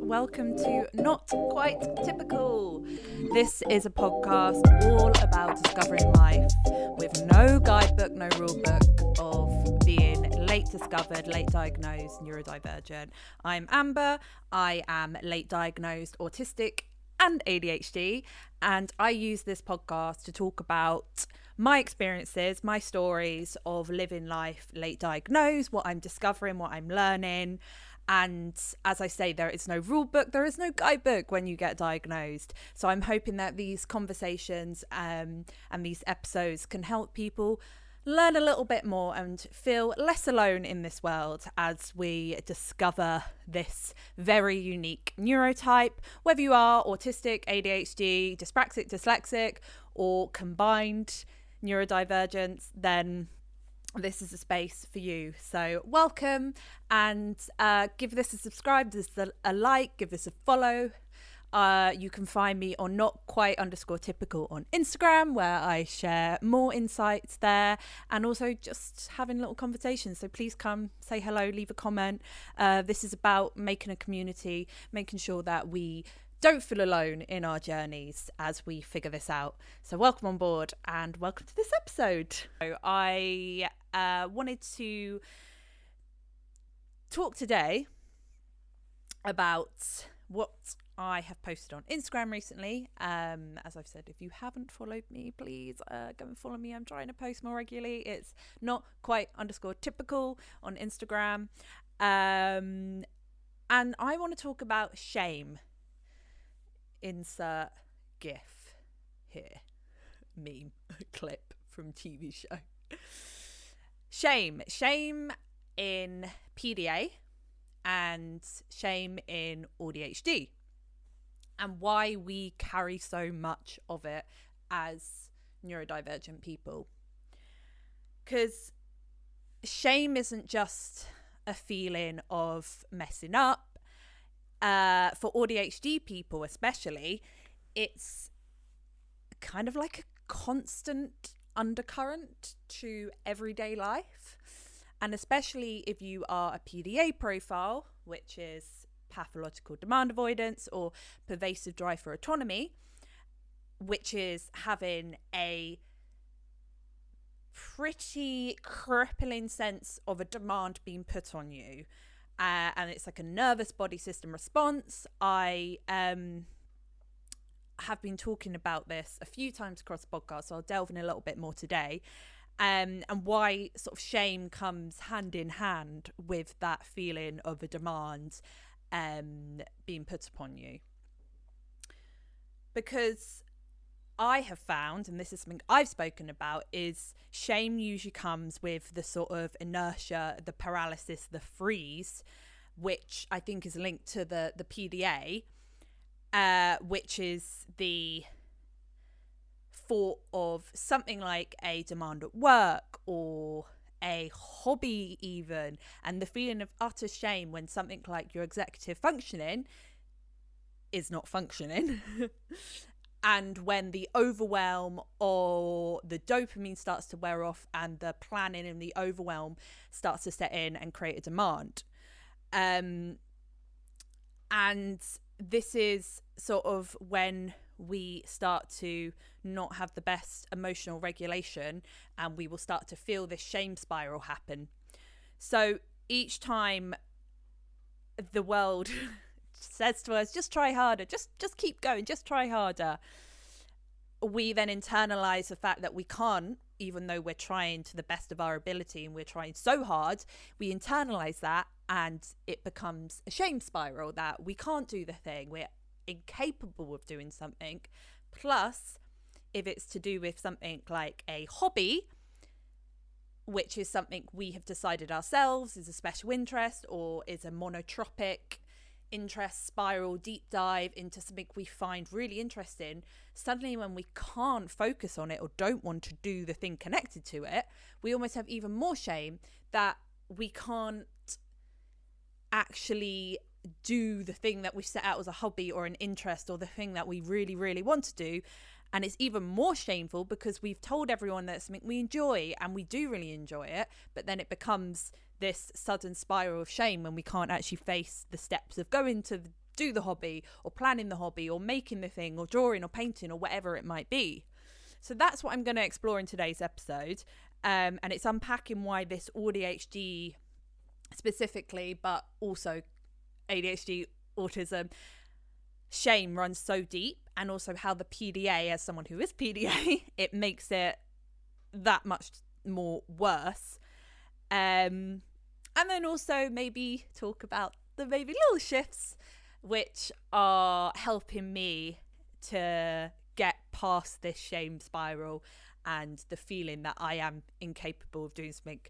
welcome to Not Quite Typical. This is a podcast all about discovering life with no guidebook, no rule book of being late discovered, late diagnosed, neurodivergent. I'm Amber. I am late diagnosed autistic and ADHD, and I use this podcast to talk about my experiences, my stories of living life late diagnosed, what I'm discovering, what I'm learning. And as I say, there is no rule book, there is no guidebook when you get diagnosed. So I'm hoping that these conversations and these episodes can help people learn a little bit more and feel less alone in this world as we discover this very unique neurotype. Whether you are autistic, ADHD, dyspraxic, dyslexic, or combined neurodivergence, then this is a space for you. So welcome, and give this a subscribe, give this a like, give this a follow. You can find me on notquite_typical on Instagram, where I share more insights there and also just having little conversations. So please come say hello, leave a comment. This is about making a community, making sure that we don't feel alone in our journeys as we figure this out. So welcome on board and welcome to this episode. So I wanted to talk today about what I have posted on Instagram recently. As I've said, if you haven't followed me, please go and follow me. I'm trying to post more regularly. It's not quite _typical on Instagram. And I want to talk about shame. Insert GIF here. Meme clip from TV show. Shame in PDA and shame in AuDHD, and why we carry so much of it as neurodivergent people. Because shame isn't just a feeling of messing up. For AuDHD people especially, it's kind of like a constant undercurrent to everyday life. And especially if you are a PDA profile, which is pathological demand avoidance or pervasive drive for autonomy, which is having a pretty crippling sense of a demand being put on you. And it's like a nervous body system response. I have been talking about this a few times across the podcast, so I'll delve in a little bit more today. And why sort of shame comes hand in hand with that feeling of a demand being put upon you. Because I have found, and this is something I've spoken about, is shame usually comes with the sort of inertia, the paralysis, the freeze, which I think is linked to the PDA, which is the thought of something like a demand at work or a hobby even, and the feeling of utter shame when something like your executive functioning is not functioning. And when the overwhelm or the dopamine starts to wear off and the planning and the overwhelm starts to set in and create a demand. And this is sort of when we start to not have the best emotional regulation, and we will start to feel this shame spiral happen. So each time the world says to us, just try harder, just keep going, just try harder, we then internalize the fact that we can't, even though we're trying to the best of our ability and we're trying so hard. We internalize that, and it becomes a shame spiral that we can't do the thing, we're incapable of doing something. Plus, if it's to do with something like a hobby, which is something we have decided ourselves is a special interest or is a monotropic interest spiral, deep dive into something we find really interesting, suddenly when we can't focus on it or don't want to do the thing connected to it, we almost have even more shame that we can't actually do the thing that we set out as a hobby or an interest or the thing that we really, really want to do. And it's even more shameful because we've told everyone that it's something we enjoy and we do really enjoy it, but then it becomes this sudden spiral of shame when we can't actually face the steps of going to do the hobby or planning the hobby or making the thing or drawing or painting or whatever it might be. So that's what I'm going to explore in today's episode. And it's unpacking why this AuDHD specifically, but also ADHD, autism, shame runs so deep, and also how the PDA, as someone who is PDA, it makes it that much more worse. And then also maybe talk about the maybe little shifts which are helping me to get past this shame spiral and the feeling that I am incapable of doing something,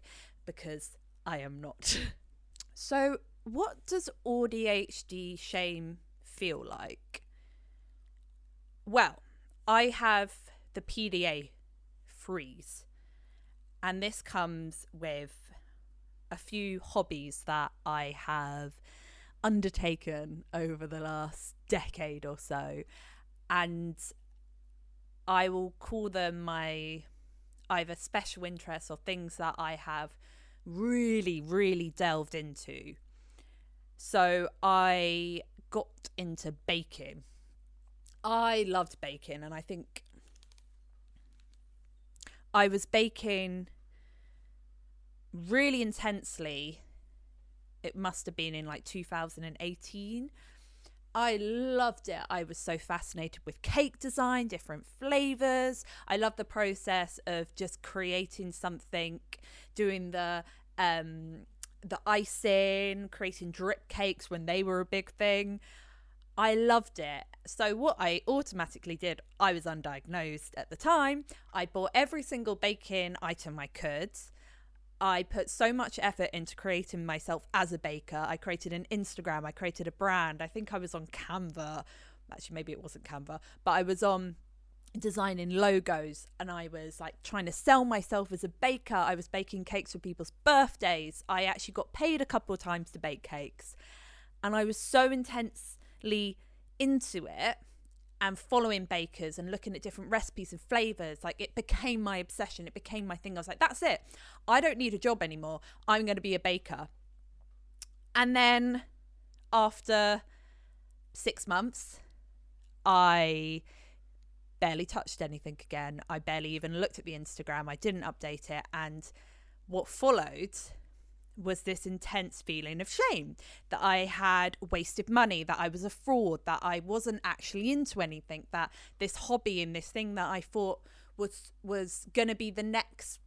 because I am not. So what does AuDHD shame feel like? Well, I have the PDA freeze, and this comes with a few hobbies that I have undertaken over the last decade or so, and I will call them my either special interests or things that I have really delved into. So I got into baking. I loved baking, and I think I was baking really intensely. It must have been in like 2018. I loved it. I was so fascinated with cake design, different flavors. I love the process of just creating something, doing the icing, creating drip cakes when they were a big thing. I loved it. So what I automatically did, I was undiagnosed at the time. I bought every single baking item I could. I put so much effort into creating myself as a baker. I created an Instagram. I created a brand. I think I was on Canva. Actually, maybe it wasn't Canva, but I was on designing logos, and I was like trying to sell myself as a baker. I was baking cakes for people's birthdays. I actually got paid a couple of times to bake cakes, and I was so intensely into it and following bakers and looking at different recipes and flavors. Like, it became my obsession. It became my thing. I was like, that's it. I don't need a job anymore. I'm going to be a baker. And then after 6 months, I barely touched anything again. I barely even looked at the Instagram. I didn't update it. And what followed was this intense feeling of shame, that I had wasted money, that I was a fraud, that I wasn't actually into anything, that this hobby and this thing that I thought was going to be the next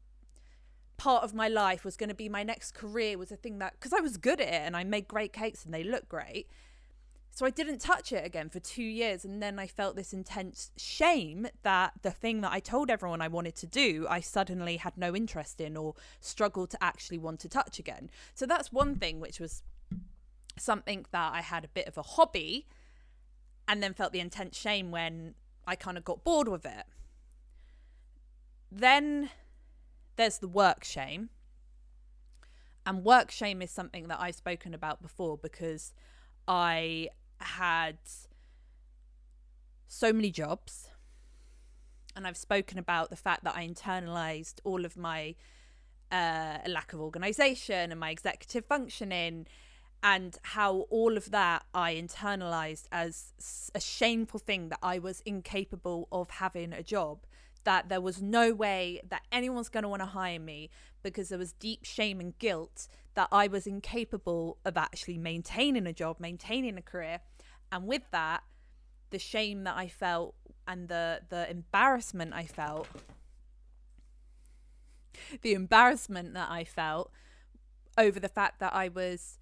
part of my life, was going to be my next career, was a thing that, because I was good at it and I made great cakes and they look great. So I didn't touch it again for 2 years. And then I felt this intense shame that the thing that I told everyone I wanted to do, I suddenly had no interest in or struggled to actually want to touch again. So that's one thing, which was something that I had a bit of a hobby and then felt the intense shame when I kind of got bored with it. Then there's the work shame. And work shame is something that I've spoken about before, because I had so many jobs, and I've spoken about the fact that I internalized all of my lack of organization and my executive functioning, and how all of that I internalized as a shameful thing, that I was incapable of having a job, that there was no way that anyone's going to want to hire me, because there was deep shame and guilt that I was incapable of actually maintaining a job, maintaining a career. And with that, the shame that I felt and the embarrassment I felt, over the fact that I was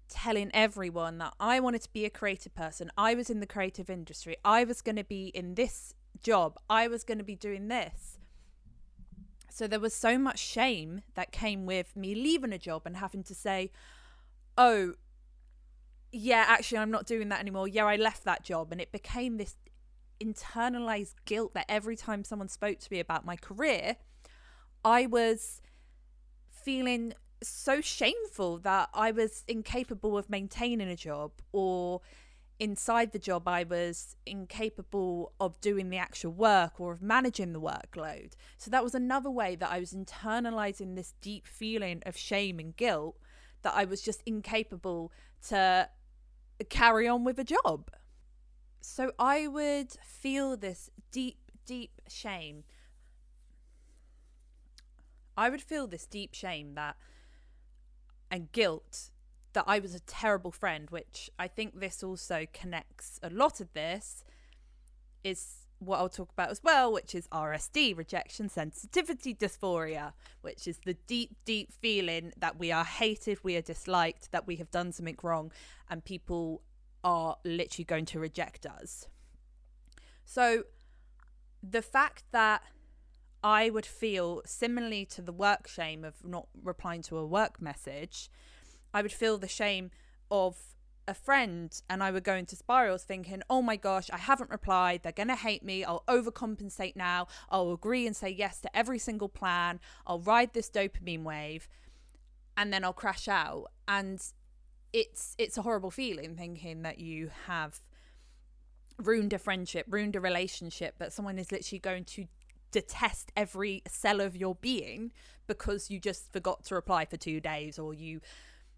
telling everyone that I wanted to be a creative person. I was in the creative industry. I was going to be in this job. I was going to be doing this. So there was so much shame that came with me leaving a job and having to say, oh, yeah, actually, I'm not doing that anymore. Yeah, I left that job. And it became this internalized guilt that every time someone spoke to me about my career, I was feeling so shameful that I was incapable of maintaining a job, or inside the job I was incapable of doing the actual work or of managing the workload. So that was another way that I was internalizing this deep feeling of shame and guilt, that I was just incapable to carry on with a job. So I would feel this deep shame. I would feel this deep shame and guilt that I was a terrible friend, which I think this also connects a lot of this is what I'll talk about as well, which is RSD, rejection sensitivity dysphoria, which is the deep feeling that we are hated, we are disliked, that we have done something wrong, and people are literally going to reject us. So the fact that I would feel similarly to the work shame of not replying to a work message, I would feel the shame of a friend, and I would go into spirals thinking, oh my gosh, I haven't replied, they're gonna hate me, I'll overcompensate now, I'll agree and say yes to every single plan, I'll ride this dopamine wave, and then I'll crash out. And it's a horrible feeling, thinking that you have ruined a friendship, ruined a relationship, that someone is literally going to detest every cell of your being because you just forgot to reply for 2 days, or you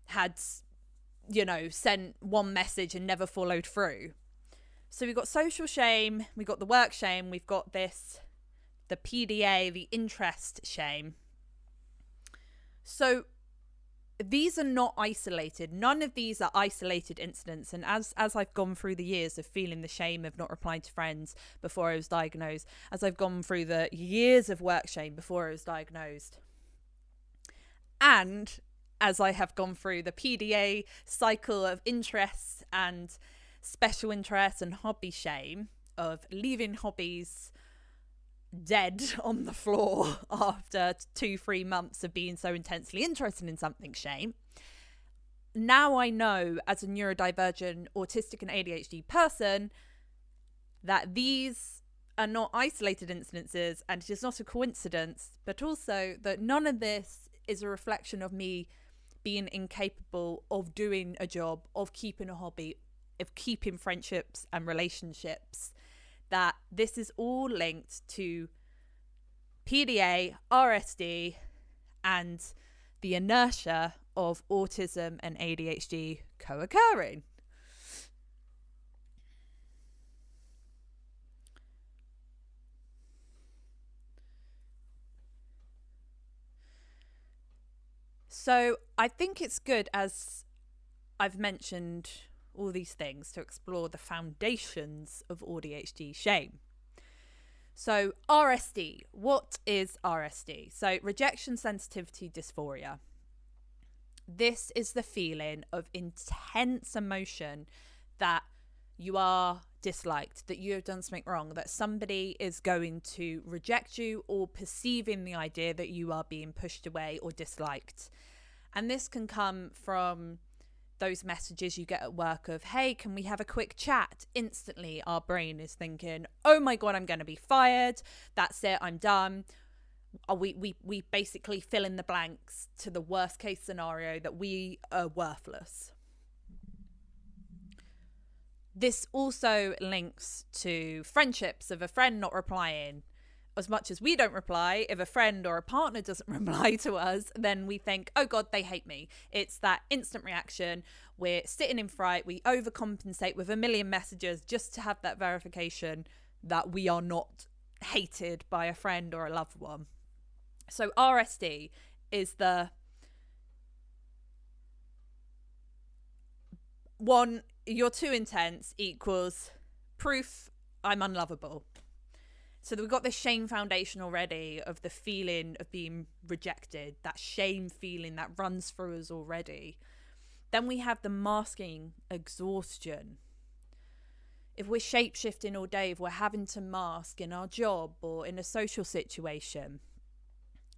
had, sent one message and never followed through. So we've got social shame, we've got the work shame, we've got the PDA, the interest shame. So these are not isolated. None of these are isolated incidents. And as I've gone through the years of feeling the shame of not replying to friends before I was diagnosed, as I've gone through the years of work shame before I was diagnosed, and as I have gone through the PDA cycle of interests and special interests and hobby shame, of leaving hobbies dead on the floor after 2-3 months of being so intensely interested in something shame. Now I know, as a neurodivergent, autistic and ADHD person, that these are not isolated incidences, and it is not a coincidence, but also that none of this is a reflection of me being incapable of doing a job, of keeping a hobby, of keeping friendships and relationships. That this is all linked to PDA, RSD, and the inertia of autism and ADHD co-occurring. So I think it's good, as I've mentioned all these things, to explore the foundations of AuDHD shame. So RSD, what is RSD? So rejection sensitivity dysphoria. This is the feeling of intense emotion that you are disliked, that you have done something wrong, that somebody is going to reject you, or perceiving the idea that you are being pushed away or disliked. And this can come from those messages you get at work of, hey, can we have a quick chat? Instantly, our brain is thinking, oh my God, I'm going to be fired. That's it. I'm done. We basically fill in the blanks to the worst case scenario that we are worthless. This also links to friendships, of a friend not replying. As much as we don't reply, if a friend or a partner doesn't reply to us, then we think, oh God, they hate me. It's that instant reaction. We're sitting in fright. We overcompensate with a million messages just to have that verification that we are not hated by a friend or a loved one. So RSD is the one, you're too intense equals proof I'm unlovable. So we've got this shame foundation already of the feeling of being rejected, that shame feeling that runs through us already. Then we have the masking exhaustion. If we're shape-shifting all day, if we're having to mask in our job or in a social situation,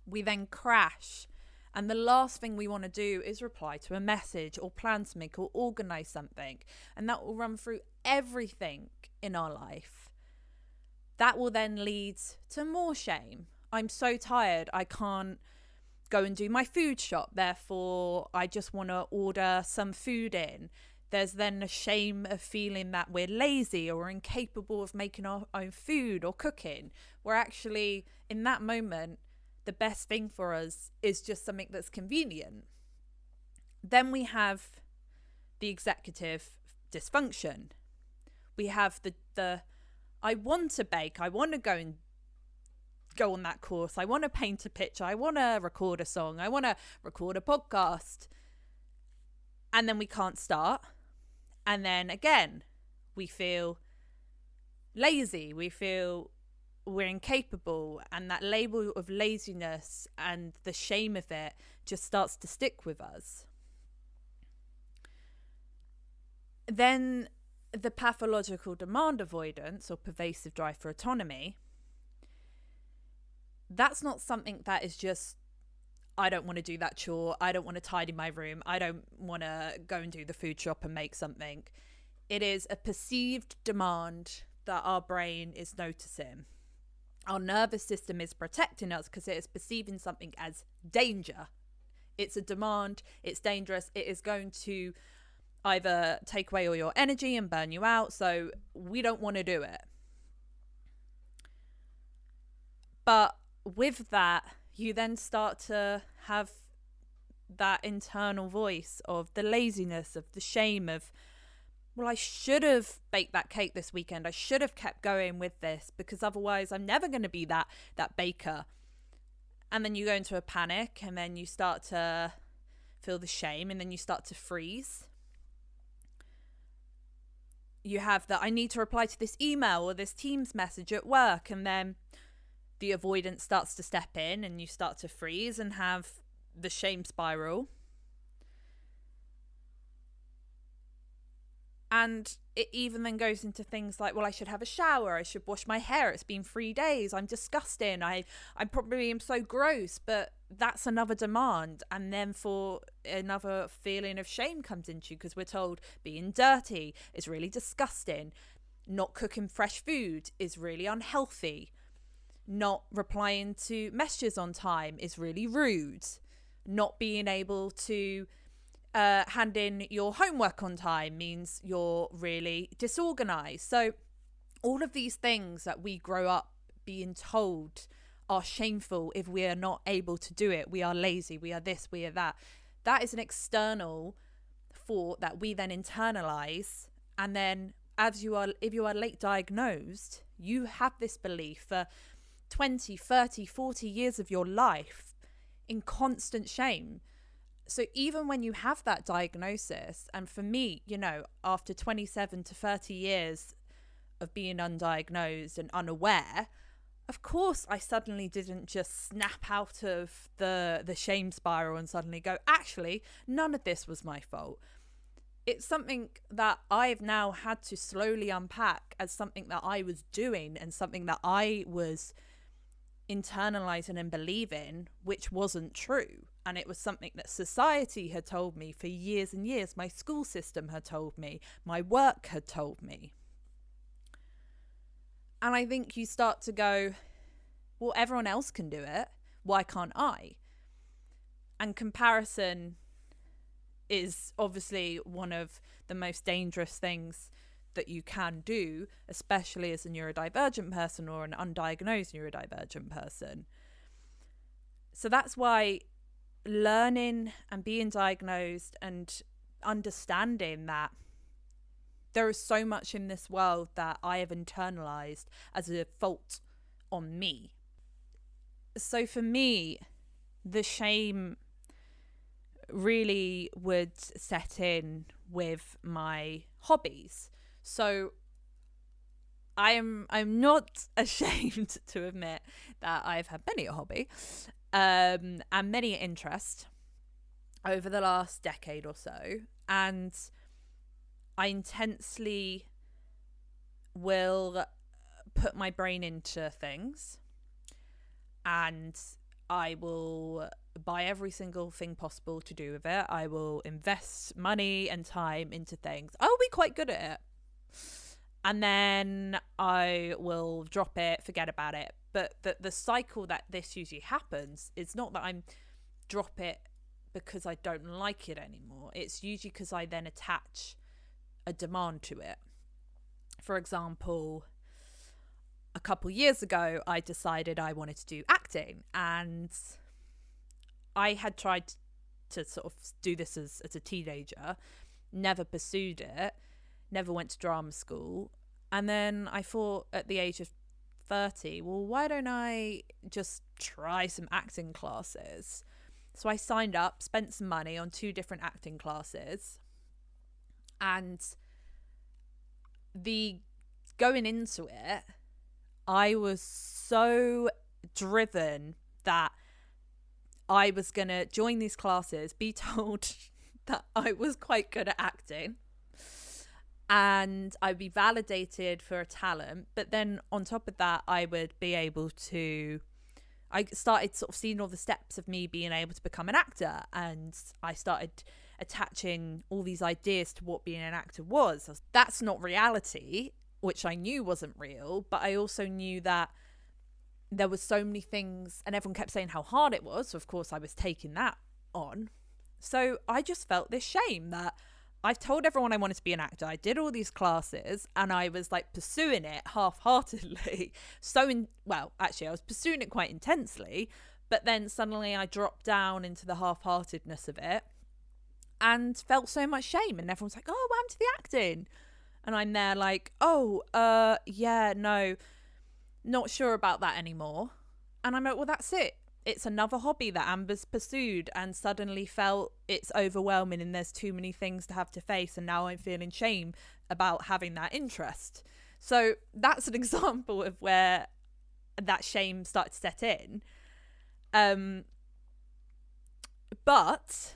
we then crash. And the last thing we want to do is reply to a message or plan something or organise something. And that will run through everything in our life. That will then lead to more shame. I'm so tired, I can't go and do my food shop, therefore I just want to order some food in. There's then a shame of feeling that we're lazy or incapable of making our own food or cooking. We're actually, in that moment, the best thing for us is just something that's convenient. Then we have the executive dysfunction. We have the I want to bake, I want to go on that course, I want to paint a picture, I want to record a song, I want to record a podcast. And then we can't start. And then again, we feel lazy, we feel we're incapable, and that label of laziness and the shame of it just starts to stick with us. Then the pathological demand avoidance or pervasive drive for autonomy, that's not something that is just, I don't want to do that chore, I don't want to tidy my room, I don't want to go and do the food shop and make something. It is a perceived demand that our brain is noticing. Our nervous system is protecting us because it is perceiving something as danger. It's a demand, it's dangerous, it is going to either take away all your energy and burn you out, so we don't want to do it. But with that, you then start to have that internal voice of the laziness, of the shame, of, well, I should have baked that cake this weekend. I should have kept going with this because otherwise I'm never going to be that baker. And then you go into a panic, and then you start to feel the shame, and then you start to freeze. You have that I need to reply to this email or this Teams message at work, and then the avoidance starts to step in and you start to freeze and have the shame spiral. And it even then goes into things like, well, I should have a shower, I should wash my hair, it's been 3 days, I'm disgusting, I probably am so gross. But that's another demand, and then for another feeling of shame comes into you because we're told being dirty is really disgusting, not cooking fresh food is really unhealthy, not replying to messages on time is really rude, not being able to hand in your homework on time means you're really disorganized. So all of these things that we grow up being told are shameful if we are not able to do it. We are lazy, we are this, we are that. That is an external thought that we then internalize. And then if you are late diagnosed, you have this belief for 20, 30, 40 years of your life in constant shame. So even when you have that diagnosis, and for me, after 27 to 30 years of being undiagnosed and unaware, of course I suddenly didn't just snap out of the shame spiral and suddenly go, actually, none of this was my fault. It's something that I've now had to slowly unpack as something that I was doing and something that I was internalizing and believing, which wasn't true. And it was something that society had told me for years and years. My school system had told me, my work had told me. And I think you start to go, well, everyone else can do it, why can't I? And comparison is obviously one of the most dangerous things that you can do, especially as a neurodivergent person or an undiagnosed neurodivergent person. So that's why learning and being diagnosed and understanding that there is so much in this world that I have internalized as a fault on me. So for me, the shame really would set in with my hobbies. So I'm not ashamed to admit that I've had many a hobby and many interests over the last decade or so, and I intensely will put my brain into things, and I will buy every single thing possible to do with it. I will invest money and time into things. I'll be quite good at it. And then I will drop it, forget about it. But the cycle that this usually happens is not that I'm drop it because I don't like it anymore. It's usually because I then attach a demand to it. For example, a couple years ago, I decided I wanted to do acting, and I had tried to sort of do this as a teenager, never pursued it. never went to drama school. And then I thought at the age of 30, well, why don't I just try some acting classes? So I signed up, spent some money on 2 different acting classes. And going into it, I was so driven that I was going to join these classes, be told that I was quite good at acting, and I'd be validated for a talent. But then on top of that, I would be able to, I started sort of seeing all the steps of me being able to become an actor, and I started attaching all these ideas to what being an actor was. That's not reality, which I knew wasn't real, but I also knew that there was so many things, and everyone kept saying how hard it was. So of course I was taking that on. So I just felt this shame that I've told everyone I wanted to be an actor. I did all these classes and I was like pursuing it half-heartedly. Actually I was pursuing it quite intensely, but then suddenly I dropped down into the half-heartedness of it and felt so much shame. And everyone's like, oh, what happened to the acting? And I'm there like, yeah, no, not sure about that anymore. And I'm like, well, that's it. It's another hobby that Amber's pursued and suddenly felt it's overwhelming and there's too many things to have to face. And now I'm feeling shame about having that interest. So that's an example of where that shame started to set in. But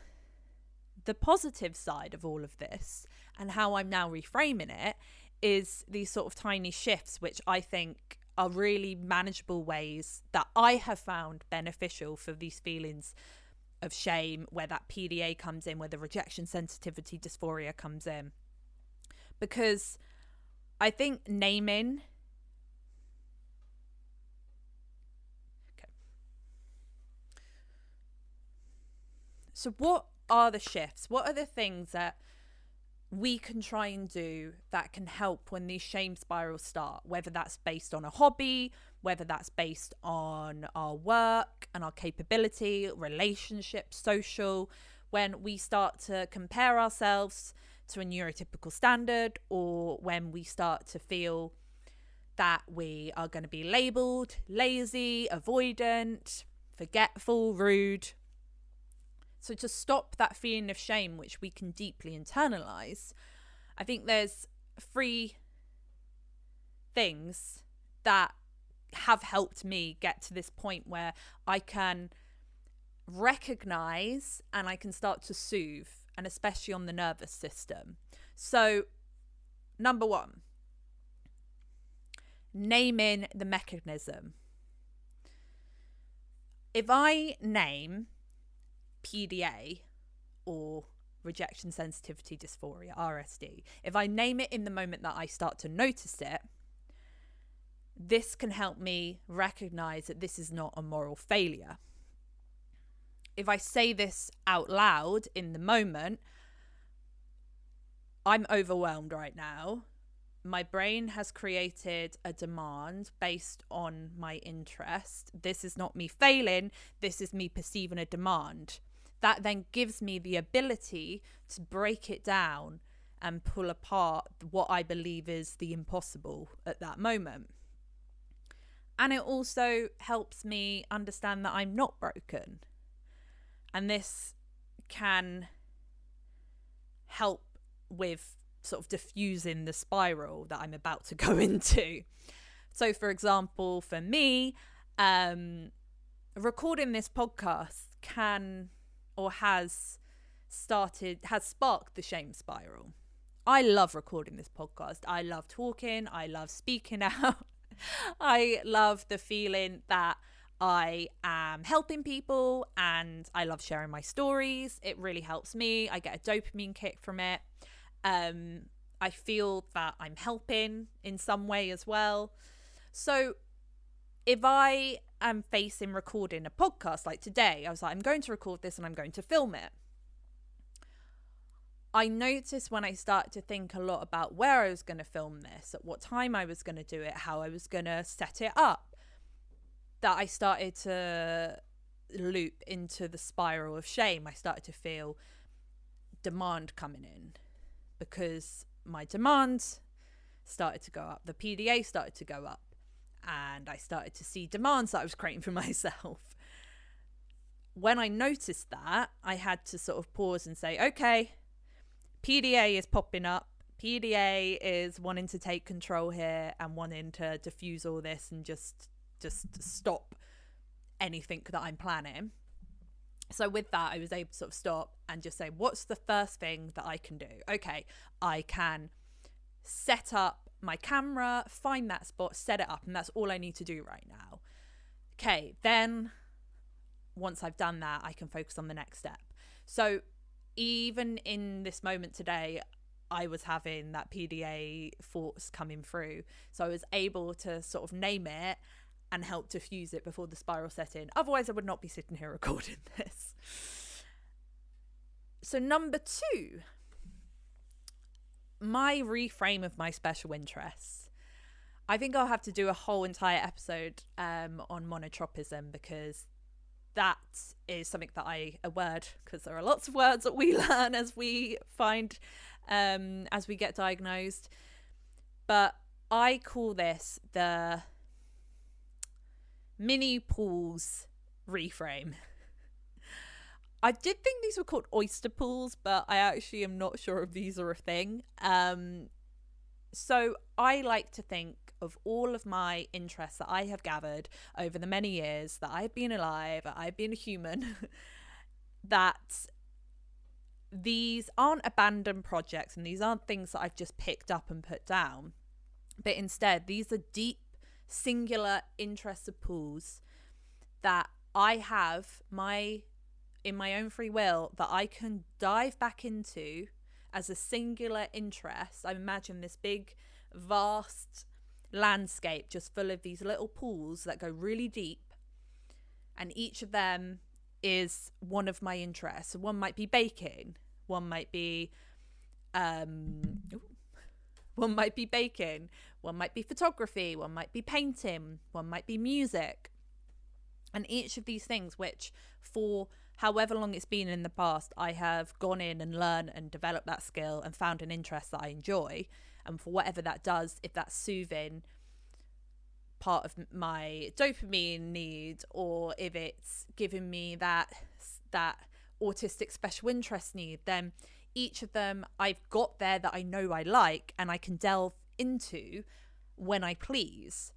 the positive side of all of this and how I'm now reframing it is these sort of tiny shifts, which I think are really manageable ways that I have found beneficial for these feelings of shame, where that PDA comes in, where the rejection sensitivity dysphoria comes in. Because I think naming... Okay. So what are the shifts? What are the things that we can try and do that can help when these shame spirals start, whether that's based on a hobby, whether that's based on our work and our capability, relationships, social, when we start to compare ourselves to a neurotypical standard, or when we start to feel that we are going to be labelled lazy, avoidant, forgetful, rude. So to stop that feeling of shame, which we can deeply internalize, I think there's 3 things that have helped me get to this point where I can recognize and I can start to soothe, and especially on the nervous system. So, number 1, naming the mechanism. If I name PDA, or rejection sensitivity dysphoria, RSD, if I name it in the moment that I start to notice it, this can help me recognize that this is not a moral failure. If I say this out loud in the moment, I'm overwhelmed right now. My brain has created a demand based on my interest. This is not me failing. This is me perceiving a demand. That then gives me the ability to break it down and pull apart what I believe is the impossible at that moment. And it also helps me understand that I'm not broken. And this can help with sort of diffusing the spiral that I'm about to go into. So, for example, for me, recording this podcast has sparked the shame spiral. I love recording this podcast. I love talking. I love speaking out. I love the feeling that I am helping people, and I love sharing my stories. It really helps me. I get a dopamine kick from it. I feel that I'm helping in some way as well. So if I am facing recording a podcast like today, I was like, I'm going to record this and I'm going to film it. I noticed when I started to think a lot about where I was going to film this, at what time I was going to do it, how I was going to set it up, that I started to loop into the spiral of shame. I started to feel demand coming in because my demands started to go up, the PDA started to go up, and I started to see demands that I was creating for myself. When I noticed that, I had to sort of pause and say, okay, PDA is popping up. PDA is wanting to take control here and wanting to diffuse all this and just stop anything that I'm planning. So with that, I was able to sort of stop and just say, what's the first thing that I can do? Okay, I can set up my camera, find that spot, set it up, and that's all I need to do right now. Okay, then once I've done that, I can focus on the next step. So even in this moment today, I was having that PDA thoughts coming through. So I was able to sort of name it and help diffuse it before the spiral set in. Otherwise, I would not be sitting here recording this. So number 2, my reframe of my special interests. I think I'll have to do a whole entire episode on monotropism, because that is something that because there are lots of words that we learn as we find, as we get diagnosed. But I call this the mini pools reframe. I did think these were called oyster pools, but I actually am not sure if these are a thing. So I like to think of all of my interests that I have gathered over the many years that I've been alive, that I've been a human, that these aren't abandoned projects and these aren't things that I've just picked up and put down, but instead these are deep, singular interested pools that I have in my own free will that I can dive back into as a singular interest. I imagine this big, vast landscape just full of these little pools that go really deep, and each of them is one of my interests. One might be baking, one might be one might be photography, one might be painting, one might be music. And each of these things, which for however long it's been in the past, I have gone in and learned and developed that skill and found an interest that I enjoy. And for whatever that does, if that's soothing part of my dopamine need, or if it's giving me that autistic special interest need, then each of them I've got there that I know I like and I can delve into when I please.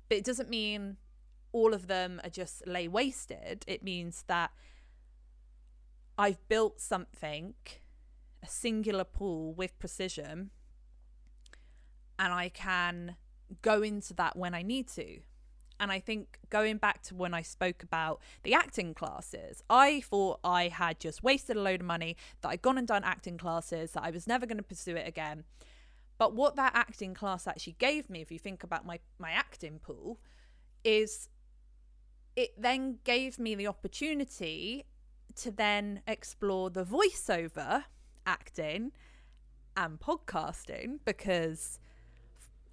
But it doesn't mean all of them are just lay wasted. It means that I've built something, a singular pool with precision, and I can go into that when I need to. And I think going back to when I spoke about the acting classes, I thought I had just wasted a load of money, that I'd gone and done acting classes, that I was never going to pursue it again. But what that acting class actually gave me, if you think about my acting pool, is it then gave me the opportunity to then explore the voiceover acting and podcasting, because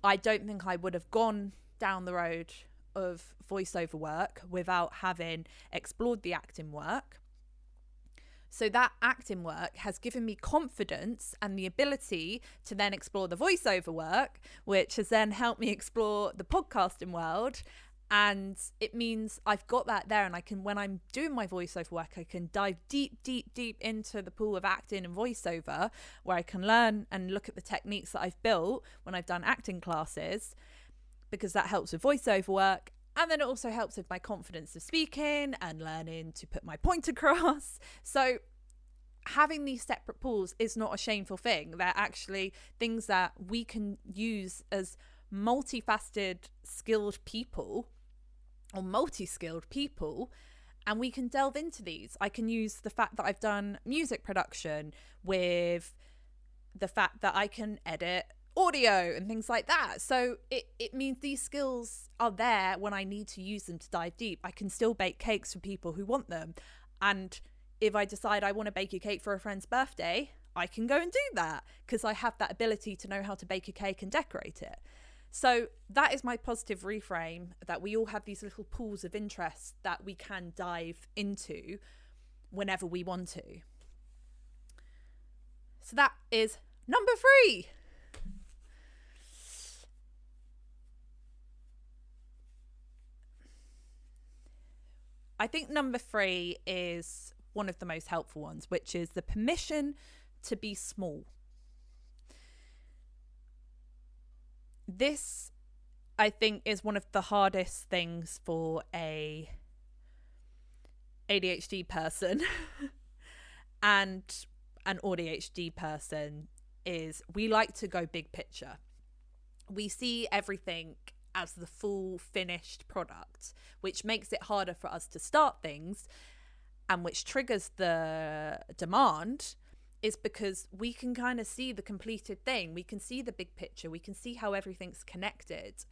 I don't think I would have gone down the road of voiceover work without having explored the acting work. So that acting work has given me confidence and the ability to then explore the voiceover work, which has then helped me explore the podcasting world. And it means I've got that there, and I can, when I'm doing my voiceover work, I can dive deep into the pool of acting and voiceover, where I can learn and look at the techniques that I've built when I've done acting classes, because that helps with voiceover work. And then it also helps with my confidence of speaking and learning to put my point across. So having these separate pools is not a shameful thing. They're actually things that we can use as multifaceted, skilled people, or multi-skilled people, and we can delve into these. I can use the fact that I've done music production with the fact that I can edit audio and things like that. So it means these skills are there when I need to use them to dive deep. I can still bake cakes for people who want them, and if I decide I want to bake a cake for a friend's birthday, I can go and do that, because I have that ability to know how to bake a cake and decorate it. So that is my positive reframe, that we all have these little pools of interest that we can dive into whenever we want to. So that is number 3. I think number 3 is one of the most helpful ones, which is the permission to be small. This, I think, is one of the hardest things for a ADHD person and an AuDHD person is we like to go big picture. We see everything as the full finished product, which makes it harder for us to start things, and which triggers the demand, is because we can kind of see the completed thing. We can see the big picture. We can see how everything's connected.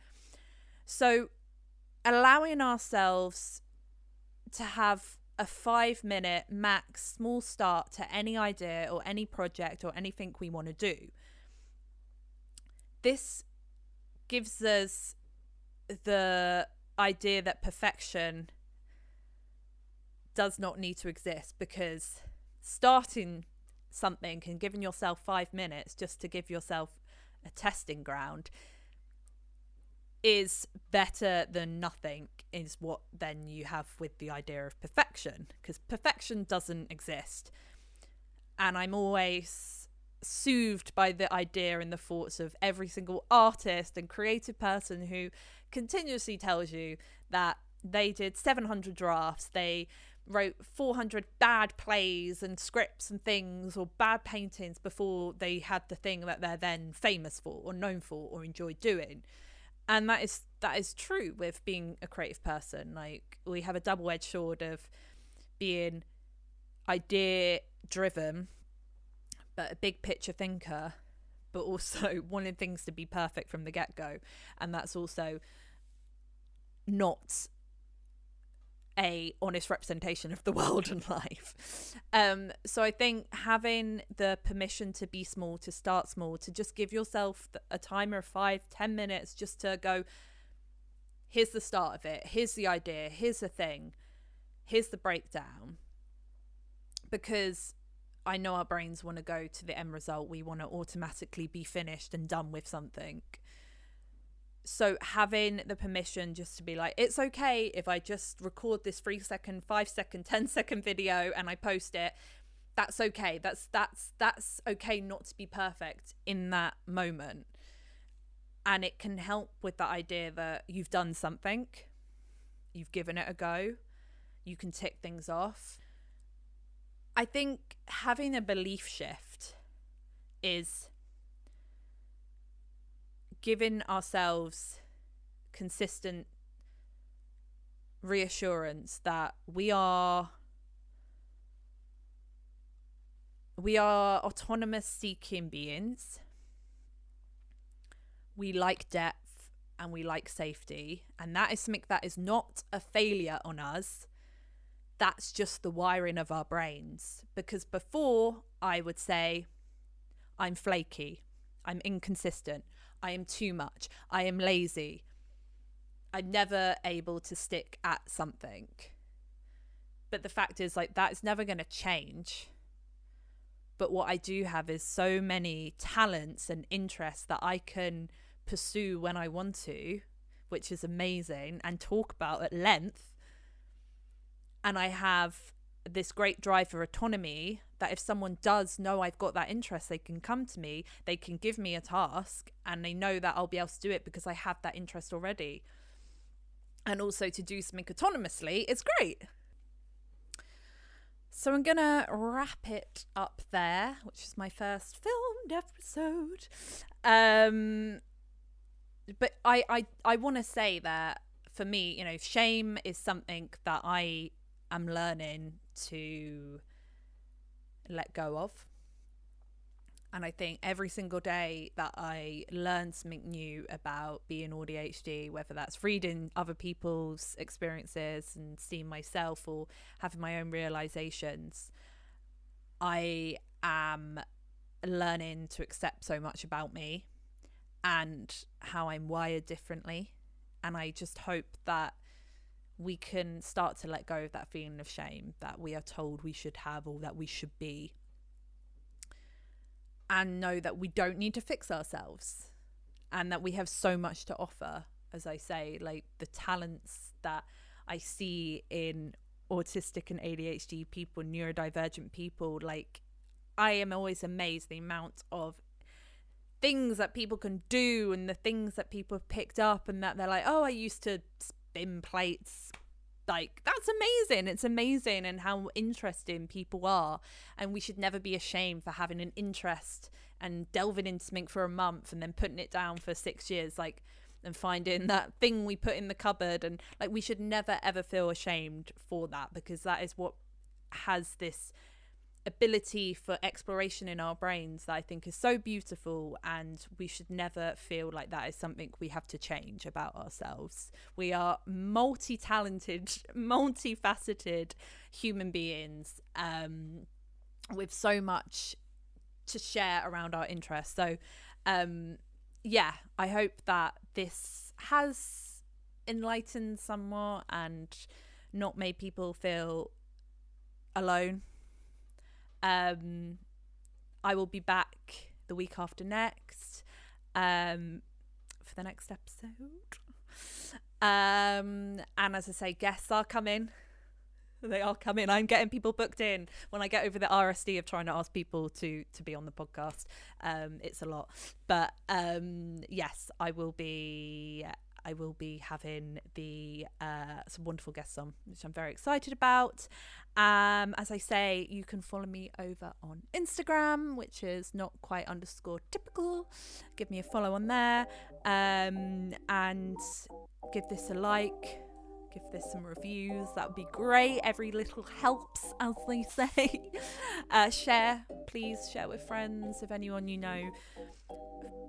So allowing ourselves to have a 5-minute max small start to any idea or any project or anything we want to do. This gives us the idea that perfection does not need to exist, because starting something and giving yourself 5 minutes just to give yourself a testing ground is better than nothing, is what then you have with the idea of perfection, because perfection doesn't exist. And I'm always soothed by the idea and the thoughts of every single artist and creative person who continuously tells you that they did 700 drafts, they wrote 400 bad plays and scripts and things, or bad paintings, before they had the thing that they're then famous for or known for or enjoy doing. And that is true with being a creative person. Like, we have a double-edged sword of being idea driven but a big picture thinker, but also wanting things to be perfect from the get-go. And that's also not a honest representation of the world and life. So I think having the permission to be small, to start small, to just give yourself a timer of 5-10 minutes just to go, here's the start of it, here's the idea, here's the thing, here's the breakdown. Because I know our brains want to go to the end result. We want to automatically be finished and done with something. So having the permission just to be like, it's okay if I just record this 3-second, 5-second, 10-second video and I post it. That's okay. That's okay not to be perfect in that moment. And it can help with the idea that you've done something, you've given it a go, you can tick things off. I think having a belief shift is giving ourselves consistent reassurance that we are autonomous seeking beings. We like depth and we like safety, and that is something that is not a failure on us. That's just the wiring of our brains. Because before, I would say, I'm flaky, I'm inconsistent, I am too much, I am lazy, I'm never able to stick at something. But the fact is, like, that is never going to change. But what I do have is so many talents and interests that I can pursue when I want to, which is amazing, and talk about at length. And I have this great drive for autonomy that if someone does know I've got that interest, they can come to me, they can give me a task, and they know that I'll be able to do it because I have that interest already. And also to do something autonomously, it's great. So I'm going to wrap it up there, which is my first filmed episode. But I want to say that for me, you know, shame is something that I am learning to let go of. And I think every single day that I learn something new about being AuDHD, whether that's reading other people's experiences and seeing myself or having my own realizations, I am learning to accept so much about me and how I'm wired differently. And I just hope that we can start to let go of that feeling of shame that we are told we should have or that we should be, and know that we don't need to fix ourselves and that we have so much to offer. As I say, like, the talents that I see in autistic and ADHD people, neurodivergent people, like, I am always amazed the amount of things that people can do and the things that people have picked up, and that they're like, oh, I used to spin plates. Like, that's amazing. It's amazing, and how interesting people are. And we should never be ashamed for having an interest and delving into something for a month and then putting it down for 6 years, like, and finding that thing we put in the cupboard. And like, we should never ever feel ashamed for that, because that is what has this ability for exploration in our brains that I think is so beautiful, and we should never feel like that is something we have to change about ourselves. We are multi-talented, multifaceted human beings, with so much to share around our interests. So yeah, I hope that this has enlightened somewhat and not made people feel alone. I will be back the week after next for the next episode. And as I say, guests are coming. They are coming. I'm getting people booked in. When I get over the RSD of trying to ask people to be on the podcast, it's a lot. But yes, I will be having some wonderful guests on, which I'm very excited about. As I say, you can follow me over on Instagram, which is _typical. Give me a follow on there, and give this a like. Give this some reviews. That would be great. Every little helps, as they say. Share, please share with friends. If anyone you know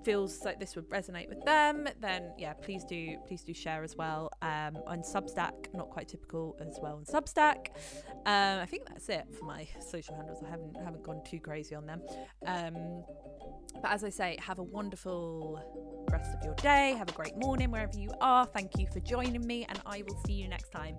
feels like this would resonate with them, then yeah, please do share as well. On Substack, Not Quite Typical as well on Substack. I think that's it for my social handles. I haven't gone too crazy on them. But as I say, have a wonderful rest of your day. Have a great morning wherever you are. Thank you for joining me, and I will see you next time.